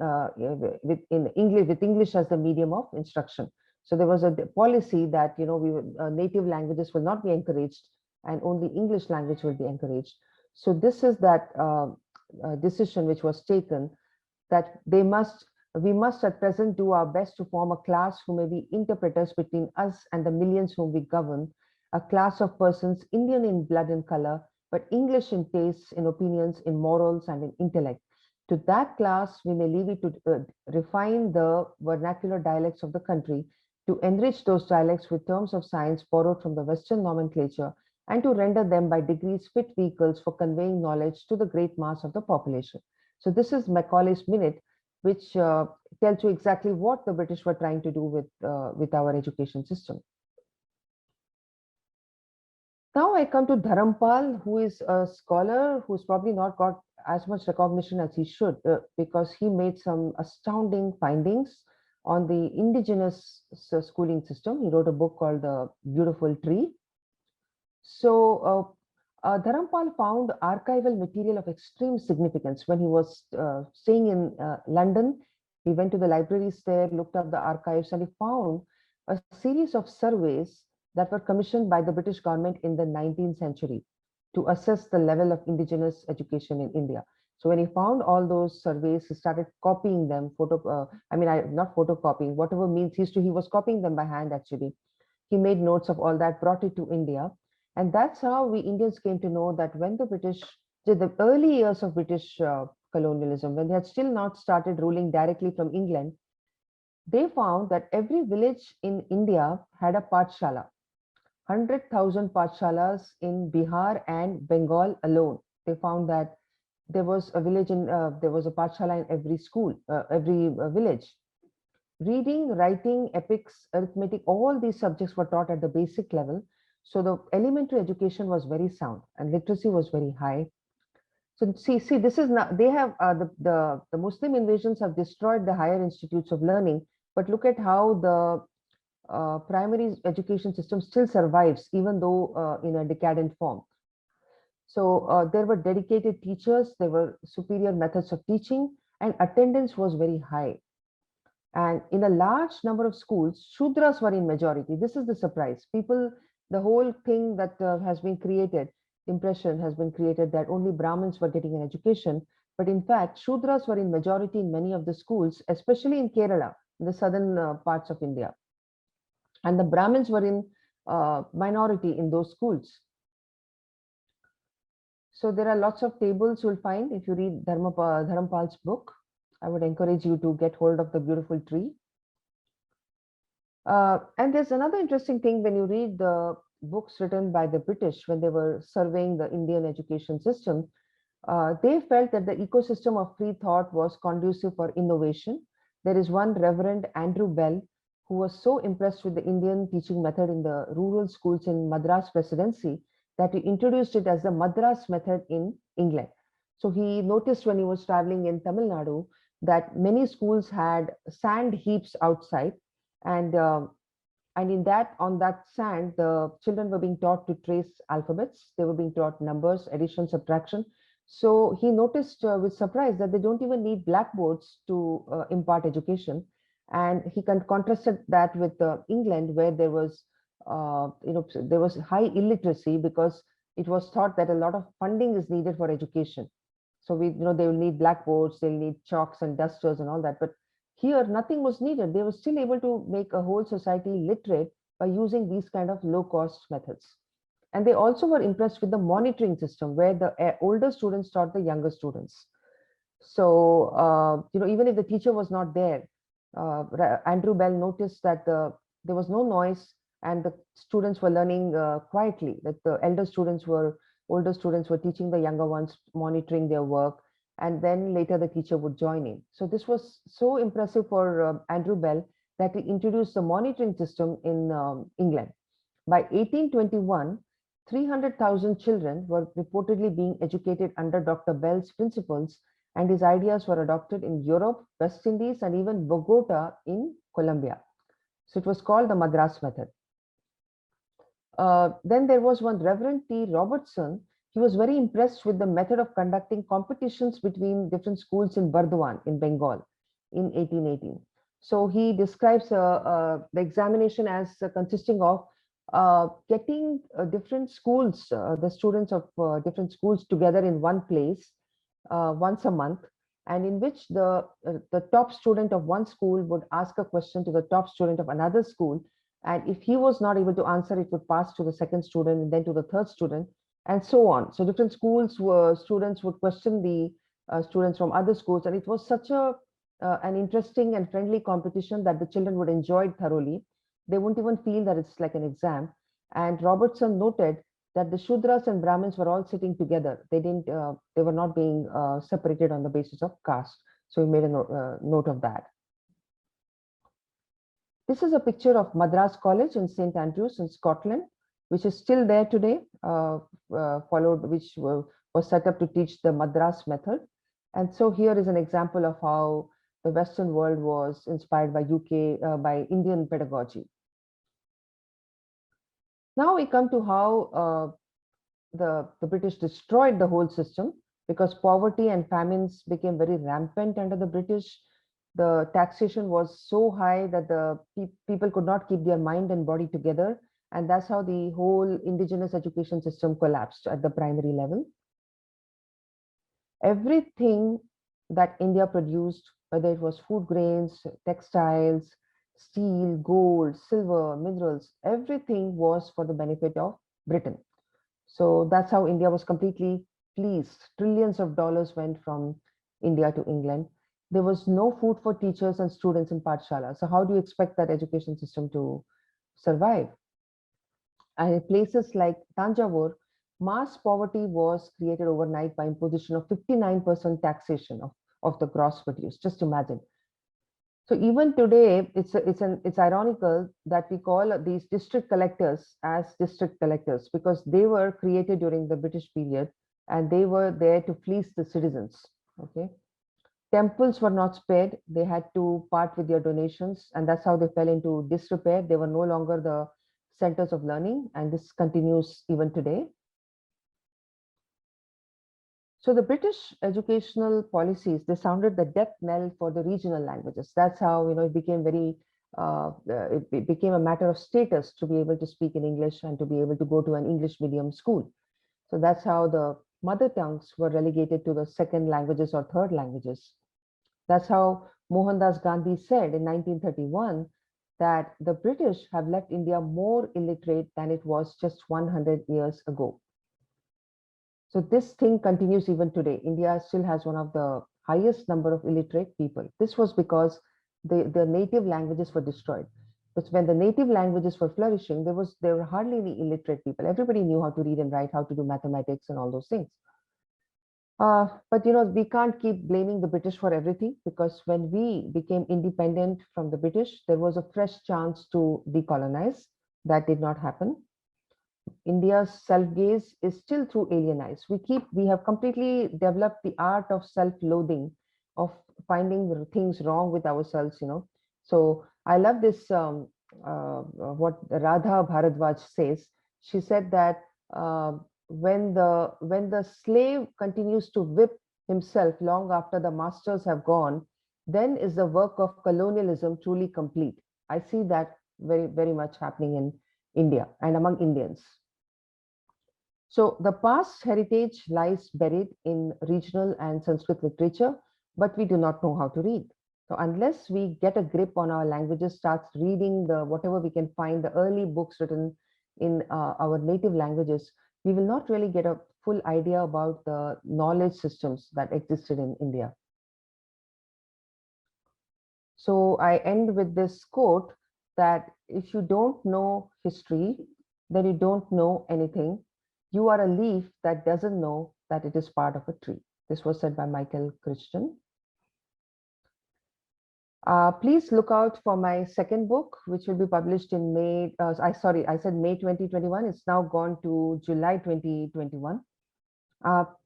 with English as the medium of instruction. So there was a policy that native languages will not be encouraged and only English language will be encouraged. So this is that decision which was taken, that we must at present do our best to form a class who may be interpreters between us and the millions whom we govern, a class of persons Indian in blood and color, but English in tastes, in opinions, in morals, and in intellect. To that class, we may leave it to refine the vernacular dialects of the country, to enrich those dialects with terms of science borrowed from the Western nomenclature, and to render them by degrees fit vehicles for conveying knowledge to the great mass of the population. So this is Macaulay's Minute, which tells you exactly what the British were trying to do with our education system. Now I come to Dharampal, who is a scholar who's probably not got as much recognition as he should, because he made some astounding findings on the indigenous schooling system. He wrote a book called The Beautiful Tree. So Dharampal found archival material of extreme significance when he was staying in London. He went to the libraries there, looked up the archives, and he found a series of surveys that were commissioned by the British government in the 19th century to assess the level of indigenous education in India. So when he found all those surveys, he started copying them, not photocopying, whatever means he was copying them by hand actually. He made notes of all that, brought it to India. And that's how we Indians came to know that when the British did the early years of British colonialism, when they had still not started ruling directly from England, they found that every village in India had a Pathshala. 100,000 Pathshalas in Bihar and Bengal alone. They found that there was a village there was a Pathshala in every school, every village. Reading, writing, epics, arithmetic, all these subjects were taught at the basic level. So the elementary education was very sound and literacy was very high. So see, this is not, they have, the Muslim invasions have destroyed the higher institutes of learning, but look at how the primary education system still survives, even though in a decadent form. So there were dedicated teachers, there were superior methods of teaching, and attendance was very high. And in a large number of schools, Shudras were in majority. This is the surprise. People, the whole thing that has been created, impression has been created that only Brahmins were getting an education. But in fact, Shudras were in majority in many of the schools, especially in Kerala, in the southern parts of India. And the Brahmins were in minority in those schools. So there are lots of tables you'll find if you read Dharampal's book. I would encourage you to get hold of The Beautiful Tree. And there's another interesting thing when you read the books written by the British when they were surveying the Indian education system. They felt that the ecosystem of free thought was conducive for innovation. There is one Reverend Andrew Bell who was so impressed with the Indian teaching method in the rural schools in Madras Presidency that he introduced it as the Madras method in England. So he noticed when he was traveling in Tamil Nadu that many schools had sand heaps outside, and in that on that sand the children were being taught to trace alphabets. They were being taught numbers, addition, subtraction. So he noticed with surprise that they don't even need blackboards to impart education, and he contrasted that with England, where there was there was high illiteracy because it was thought that a lot of funding is needed for education. So they will need blackboards, they'll need chalks and dusters and all that, but here, nothing was needed. They were still able to make a whole society literate by using these kind of low-cost methods. And they also were impressed with the monitoring system, where the older students taught the younger students. So, even if the teacher was not there, Andrew Bell noticed that there was no noise and the students were learning quietly, that the older students were teaching the younger ones, monitoring their work, and then later the teacher would join in. So this was so impressive for Andrew Bell that he introduced the monitoring system in England. By 1821, 300,000 children were reportedly being educated under Dr. Bell's principles, and his ideas were adopted in Europe, West Indies, and even Bogota in Colombia. So it was called the Madras method. Then there was one Reverend T. Robertson. He was very impressed with the method of conducting competitions between different schools in Burdwan in Bengal in 1818. So he describes the examination as consisting of getting different schools, the students of different schools together in one place once a month, and in which the top student of one school would ask a question to the top student of another school. And if he was not able to answer, it would pass to the second student and then to the third student, and so on. So different students would question the students from other schools, and it was such an interesting and friendly competition that the children would enjoy it thoroughly. They wouldn't even feel that it's like an exam. And Robertson noted that the Shudras and Brahmins were all sitting together. They were not being separated on the basis of caste. So he made a note of that. This is a picture of Madras College in St. Andrews in Scotland, which is still there today, which was set up to teach the Madras method. And so here is an example of how the Western world was inspired by Indian pedagogy. Now we come to how the British destroyed the whole system, because poverty and famines became very rampant under the British. The taxation was so high that the people could not keep their mind and body together. And that's how the whole indigenous education system collapsed at the primary level. Everything that India produced, whether it was food grains, textiles, steel, gold, silver, minerals, everything was for the benefit of Britain. So that's how India was completely fleeced. Trillions of dollars went from India to England. There was no food for teachers and students in Pathshala. So how do you expect that education system to survive? And in places like Tanjavur, mass poverty was created overnight by imposition of 59% taxation of the gross produce. Just imagine. So even today, it's ironical that we call these district collectors as district collectors, because they were created during the British period and they were there to fleece the citizens. Okay. Temples were not spared. They had to part with their donations, and that's how they fell into disrepair. They were no longer the centers of learning, and this continues even today. So the British educational policies, they sounded the death knell for the regional languages. That's how it became it became a matter of status to be able to speak in English and to be able to go to an English medium school. So that's how the mother tongues were relegated to the second languages or third languages. That's how Mohandas Gandhi said in 1931 that the British have left India more illiterate than it was just 100 years ago. So this thing continues even today. India still has one of the highest number of illiterate people. This was because the native languages were destroyed. But when the native languages were flourishing, there were hardly any illiterate people. Everybody knew how to read and write, how to do mathematics and all those things. But we can't keep blaming the British for everything, because when we became independent from the British, there was a fresh chance to decolonize. That did not happen. India's self-gaze is still through alien eyes. We have completely developed the art of self-loathing, of finding the things wrong with ourselves. So I love this, what Radha Bharadwaj says. She said that when the slave continues to whip himself long after the masters have gone, then is the work of colonialism truly complete. I see that very, very much happening in India and among Indians. So the past heritage lies buried in regional and Sanskrit literature, but we do not know how to read. So unless we get a grip on our languages, start reading whatever we can find, the early books written in our native languages, we will not really get a full idea about the knowledge systems that existed in India. So I end with this quote that if you don't know history, then you don't know anything. You are a leaf that doesn't know that it is part of a tree. This was said by Michael Crichton. Please look out for my second book, which will be published in May. I said May 2021. It's now gone to July 2021.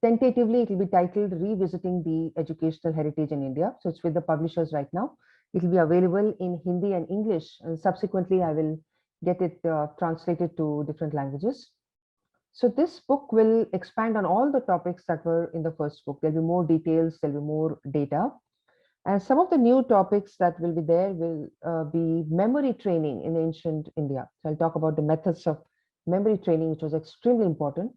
Tentatively, it will be titled Revisiting the Educational Heritage in India. So it's with the publishers right now. It will be available in Hindi and English, and subsequently I will get it translated to different languages. So this book will expand on all the topics that were in the first book. There'll be more details, there'll be more data. And some of the new topics that will be there will be memory training in ancient India. So I'll talk about the methods of memory training, which was extremely important.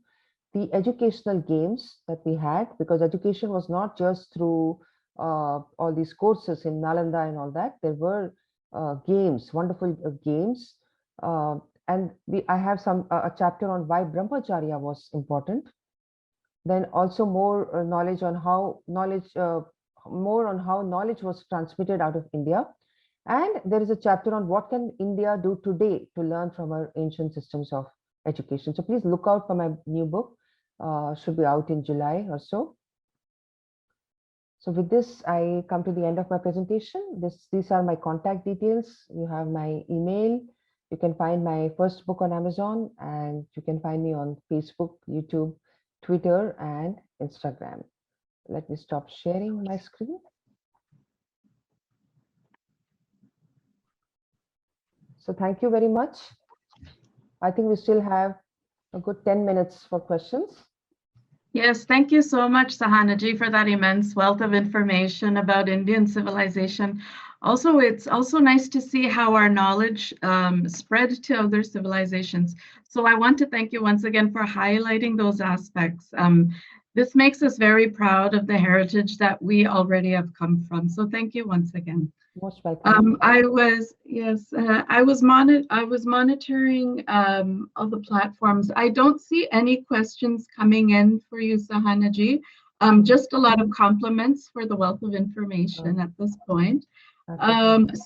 The educational games that we had, because education was not just through all these courses in Nalanda and all that. There were games, wonderful games. And I have a chapter on why Brahmacharya was important. Then also more knowledge on how knowledge was transmitted out of India. And there is a chapter on what can India do today to learn from our ancient systems of education. So please look out for my new book. Should be out in July or so. So with this, I come to the end of my presentation. These are my contact details. You have my email. You can find my first book on Amazon, and you can find me on Facebook, YouTube, Twitter, and Instagram. Let me stop sharing my screen. So thank you very much. I think we still have a good 10 minutes for questions. Yes, thank you so much, Sahanaji, for that immense wealth of information about Indian civilization. Also, it's also nice to see how our knowledge spread to other civilizations. So I want to thank you once again for highlighting those aspects. This makes us very proud of the heritage that we already have come from. So thank you once again. Most welcome. I was monitoring all the platforms. I don't see any questions coming in for you, Sahanaji. Just a lot of compliments for the wealth of information at this point.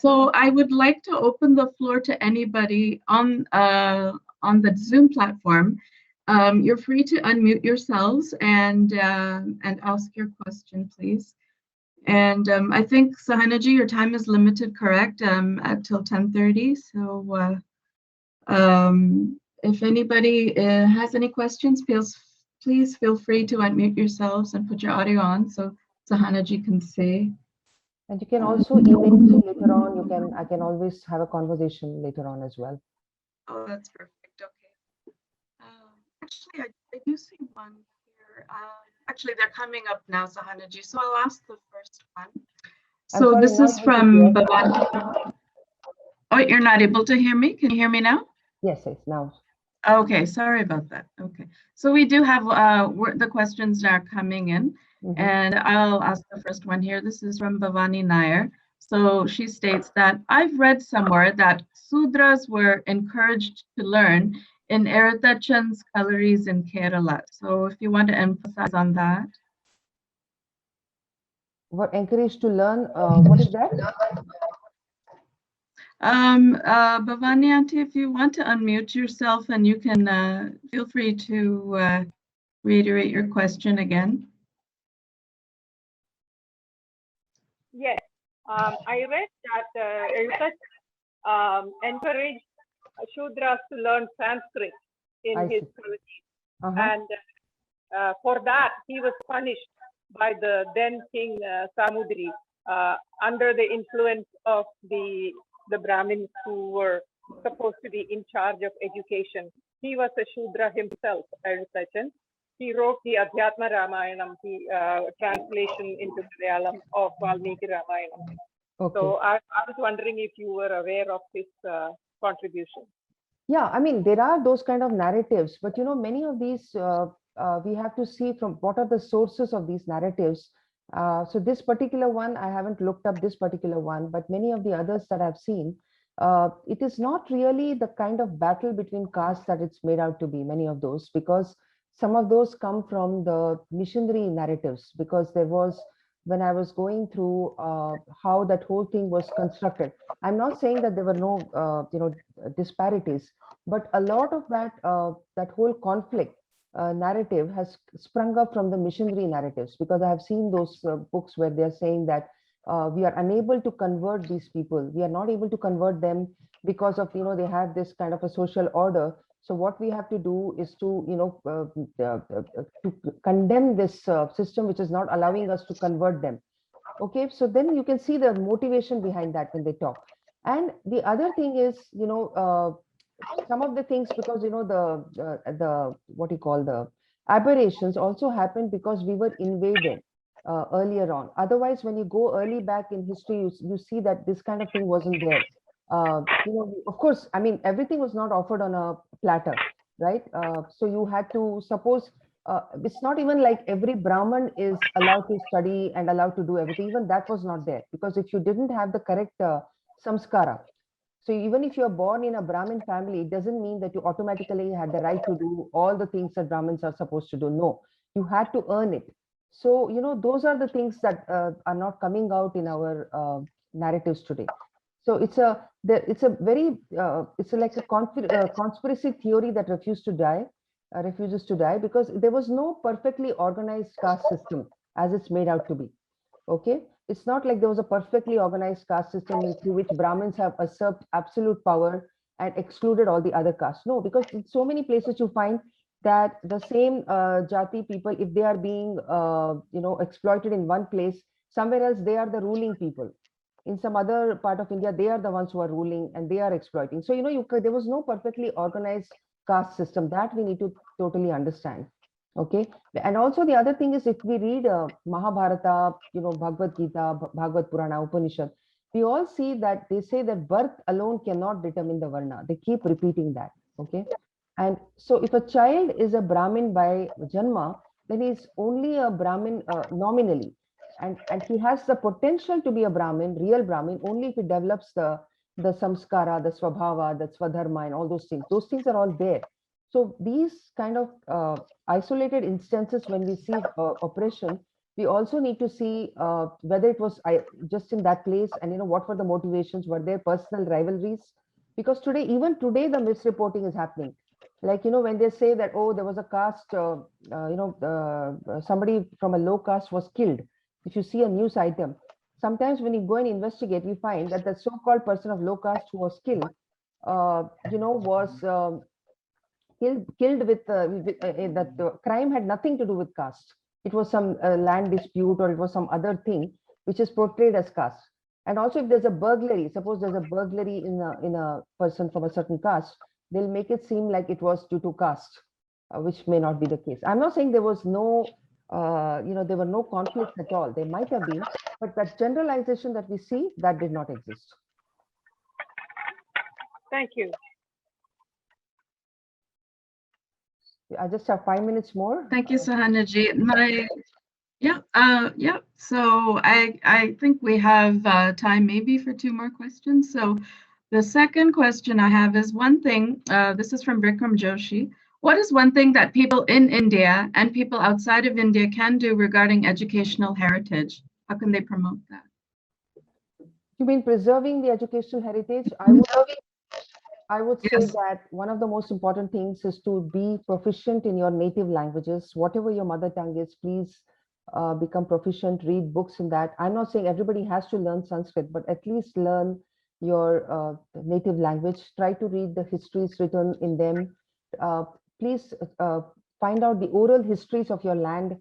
So I would like to open the floor to anybody on the Zoom platform. You're free to unmute yourselves and ask your question, please. And I think, Sahanaji, your time is limited, correct? Till 10:30. So if anybody has any questions, please feel free to unmute yourselves and put your audio on so Sahanaji can see. And you can also email me later on. I can always have a conversation later on as well. Oh, that's perfect. Okay. Actually, I do see one here. Actually, they're coming up now, Sahanaji. So I'll ask the first one. So sorry, this is from Bhavani. Oh, you're not able to hear me? Can you hear me now? Yes, now. Okay, sorry about that. Okay, so we do have the questions are coming in, and I'll ask the first one here. This is from Bhavani Nair. So she states that I've read somewhere that Sudras were encouraged to learn in Eratachand's collieries in Kerala. So if you want to emphasize on that. Were encouraged to learn, what is that? Bhavani Aunty, if you want to unmute yourself and you can feel free to reiterate your question again. Yes, I read that research encouraged Shudras to learn Sanskrit in his colony, and for that he was punished by the then king Samudri under the influence of the Brahmins who were supposed to be in charge of education. He was a Shudra himself, Arisachan. He wrote the Adhyatma Ramayanam, the translation into Malayalam of Valmiki Ramayanam. Okay. So I was wondering if you were aware of his contribution. Yeah, I mean, there are those kind of narratives, but you know, many of these, we have to see from what are the sources of these narratives. So this particular one, I haven't looked up this particular one, but many of the others that I've seen, it is not really the kind of battle between castes that it's made out to be, many of those, because some of those come from the missionary narratives, because there was, when I was going through how that whole thing was constructed, I'm not saying that there were no, you know, disparities, but a lot of that, that whole conflict narrative has sprung up from the missionary narratives, because I have seen those books where they're saying that we are unable to convert these people. We are not able to convert them because of, you know, they have this kind of a social order. So what we have to do is to, you know, to condemn this system, which is not allowing us to convert them. Okay, so then you can see the motivation behind that when they talk. And the other thing is, you know, some of the things, because you know the what you call the aberrations also happened because we were invaded earlier on. Otherwise, when you go early back in history, you see that this kind of thing wasn't there. You know, of course, I mean, everything was not offered on a platter, right? So you had to suppose. It's not even like every Brahmin is allowed to study and allowed to do everything. Even that was not there, because if you didn't have the correct samskara, so even if you're born in a Brahmin family, it doesn't mean that you automatically had the right to do all the things that Brahmins are supposed to do. No, you had to earn it. So, you know, those are the things that are not coming out in our narratives today. So it's a very it's like a conspiracy theory that refuses to die because there was no perfectly organized caste system as it's made out to be. Okay, it's not like there was a perfectly organized caste system through which Brahmins have usurped absolute power and excluded all the other castes. No, because in so many places you find that the same jati people, if they are being you know, exploited in one place, somewhere else they are the ruling people. In some other part of India, they are the ones who are ruling and they are exploiting. So, you know, there was no perfectly organized caste system. That we need to totally understand. Okay, and also the other thing is, if we read Mahabharata, you know, Bhagavad Gita, Bhagavad Purana, Upanishad, we all see that they say that birth alone cannot determine the varna. They keep repeating that. Okay, and so if a child is a Brahmin by janma, then he's only a Brahmin nominally, and he has the potential to be a Brahmin, real Brahmin, only if he develops the samskara, the swabhava, the swadharma, and all those things. Those things are all there. So these kind of isolated instances, when we see oppression, we also need to see whether it was just in that place, and you know, what were the motivations, were there personal rivalries? Because today, even today, the misreporting is happening. Like, you know, when they say that, oh, there was a caste, you know, somebody from a low caste was killed. If you see a news item, sometimes when you go and investigate, we find that the so-called person of low caste who was killed, you know, was killed with that crime had nothing to do with caste. It was some land dispute, or it was some other thing which is portrayed as caste. And also, if there's a burglary, suppose there's a burglary in a person from a certain caste, they'll make it seem like it was due to caste, which may not be the case. I'm not saying there was no you know, there were no conflicts at all. There might have been, but that generalization that we see, that did not exist. Thank you. I just have 5 minutes more. Thank you, Sahanaji. Yeah. So I think we have time maybe for 2 more questions. So the second question I have is, one thing, this is from Bikram Joshi. What is one thing that people in India and people outside of India can do regarding educational heritage? How can they promote that? You mean preserving the educational heritage? I would say Yes. that one of the most important things is to be proficient in your native languages. Whatever your mother tongue is, please become proficient, read books in that. I'm not saying everybody has to learn Sanskrit, but at least learn your native language. Try to read the histories written in them. Uh, please find out the oral histories of your land.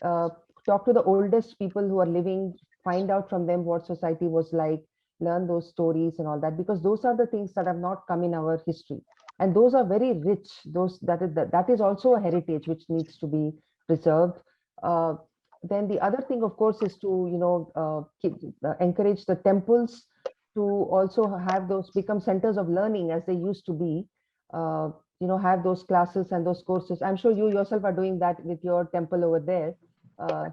Uh, Talk to the oldest people who are living, find out from them what society was like, learn those stories and all that, because those are the things that have not come in our history, and those are very rich. Those that is also a heritage which needs to be preserved. uh, then the other thing, of course, is to encourage the temples to also have those become centers of learning as they used to be. uh, have those classes and those courses. I'm sure you yourself are doing that with your temple over there.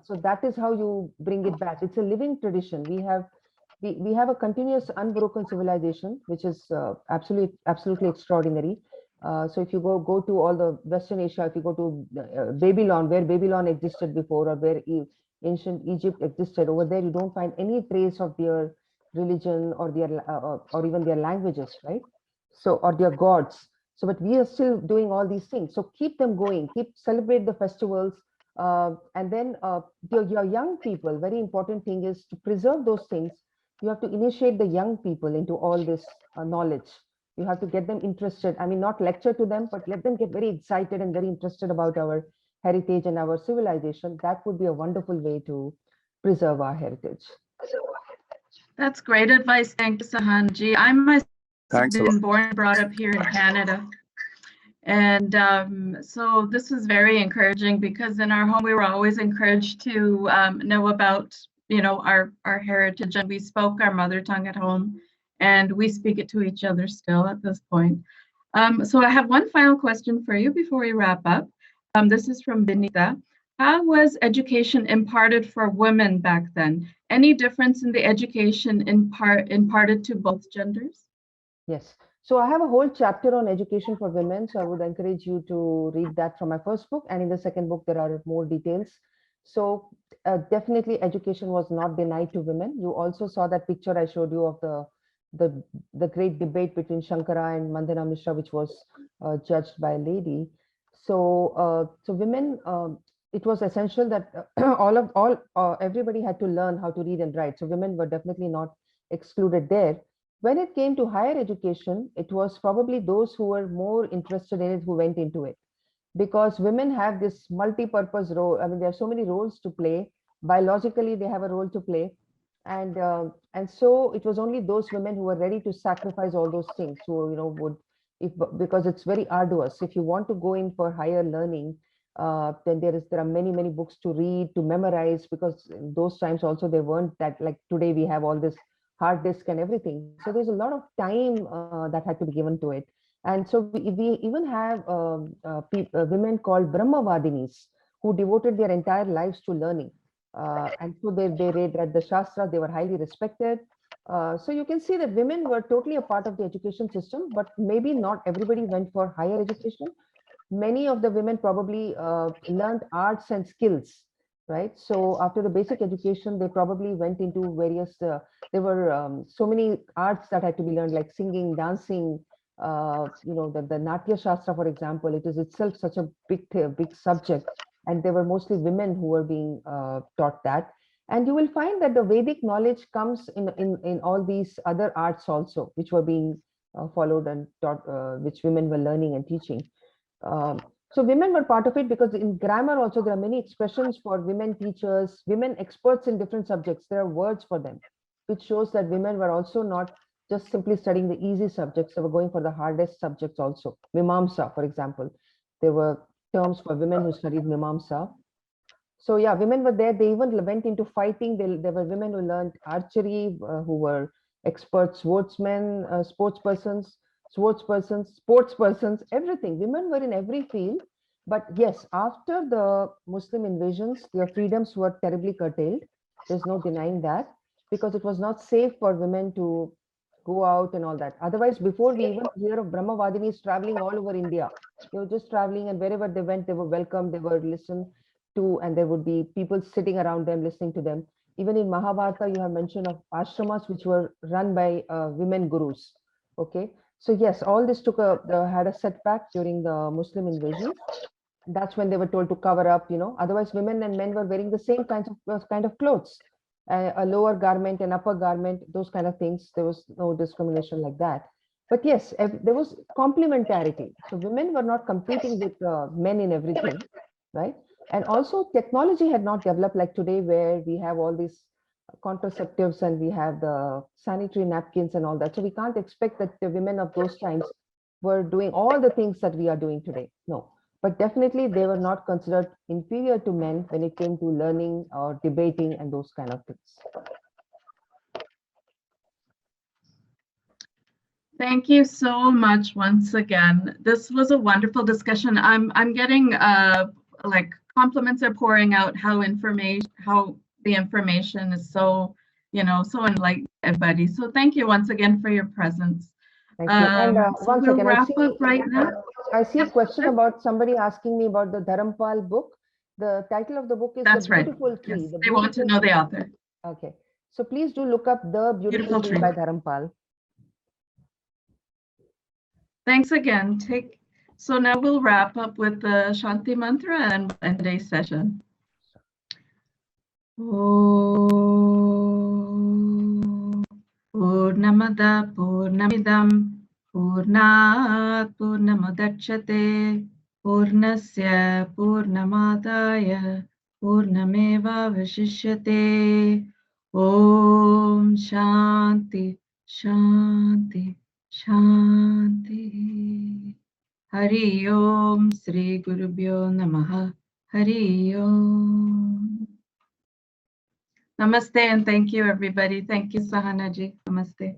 So that is how you bring it back. It's a living tradition. We have a continuous unbroken civilization, which is absolutely extraordinary. So if you go to all the Western Asia, if you go to Babylon, where Babylon existed before, or where ancient Egypt existed, over there you don't find any trace of their religion or their or even their languages, right? So, or their gods. So, but we are still doing all these things. So keep them going. Celebrate the festivals, and then your young people. Very important thing is to preserve those things. You have to initiate the young people into all this knowledge. You have to get them interested. I mean, not lecture to them, but let them get very excited and very interested about our heritage and our civilization. That would be a wonderful way to preserve our heritage. That's great advice. Thank you, Sahanji. I myself have Thanks a lot. been born and brought up here in Canada. And so this was very encouraging, because in our home we were always encouraged to know about, our heritage, and we spoke our mother tongue at home, and we speak it to each other still at this point. So I have one final question for you before we wrap up. This is from Vinita. How was education imparted for women back then? Any difference in the education imparted to both genders? Yes. So I have a whole chapter on education for women. So I would encourage you to read that from my first book. And in the second book, there are more details. So definitely education was not denied to women. You also saw that picture I showed you of the great debate between Shankara and Mandana Mishra, which was judged by a lady. So women, it was essential that everybody had to learn how to read and write. So women were definitely not excluded there. When it came to higher education, it was probably those who were more interested in it who went into it, because women have this multi-purpose role. I mean, there are so many roles to play. Biologically, they have a role to play, and so it was only those women who were ready to sacrifice all those things who would, because it's very arduous. If you want to go in for higher learning, then there are many books to read, to memorize, because in those times also there weren't that, like today we have all this hard disk and everything. So there's a lot of time that had to be given to it. And so we even have women called Brahmavadinis who devoted their entire lives to learning. And so they read the Shastras, they were highly respected. So you can see that women were totally a part of the education system, but maybe not everybody went for higher education. Many of the women probably learned arts and skills, right? So after the basic education, they probably went into various, there were so many arts that had to be learned, like singing, dancing, the Natya Shastra, for example. It is itself such a big subject, and there were mostly women who were being taught that. And you will find that the Vedic knowledge comes in all these other arts also, which were being followed and taught, which women were learning and teaching. So women were part of it, because in grammar also there are many expressions for women teachers, women experts in different subjects. There are words for them, which shows that women were also not just simply studying the easy subjects. They were going for the hardest subjects also. Mimamsa, for example, there were terms for women who studied Mimamsa. So yeah, women were there. They even went into fighting. There were women who learned archery, who were expert swordsmen, sportspersons, everything. Women were in every field. But yes, after the Muslim invasions, their freedoms were terribly curtailed. There's no denying that, because it was not safe for women to go out and all that. Otherwise, before we even hear of Brahmavadinis traveling all over India, they were just traveling, and wherever they went, they were welcomed, they were listened to, and there would be people sitting around them, listening to them. even in Mahabharata, you have mention of ashramas which were run by women gurus. Okay, so yes, all this had a setback during the Muslim invasions. That's when they were told to cover up, otherwise women and men were wearing the same kind of clothes, a lower garment and upper garment, those kind of things. There was no discrimination like that. But yes, there was complementarity. So women were not competing with men in everything, right? And also technology had not developed like today, where we have all these contraceptives and we have the sanitary napkins and all that. So we can't expect that the women of those times were doing all the things that we are doing today. No, but definitely they were not considered inferior to men when it came to learning or debating and those kind of things. Thank you so much once again. This was a wonderful discussion. I'm getting like compliments are pouring out how the information is so, so enlightening everybody. So thank you once again for your presence. Thank you. And so we'll wrap up right now. I see a question about somebody asking me about the Dharampal book. The title of the book is That's The Beautiful right. Tree. Yes, they want to know the author. Okay. So please do look up The Beautiful Tree by Dharampal. Thanks again. So now we'll wrap up with the Shanti Mantra and today's session. Om Purnamada Purnamidam Purnat Purnamudachyate Purnasya Purnamadaya Purnameva Vashishyate. Om Shanti Shanti Shanti. Hari Om Sri Gurubhyo Namaha. Hari Om. Namaste and thank you everybody. Thank you Sahanaji. Namaste.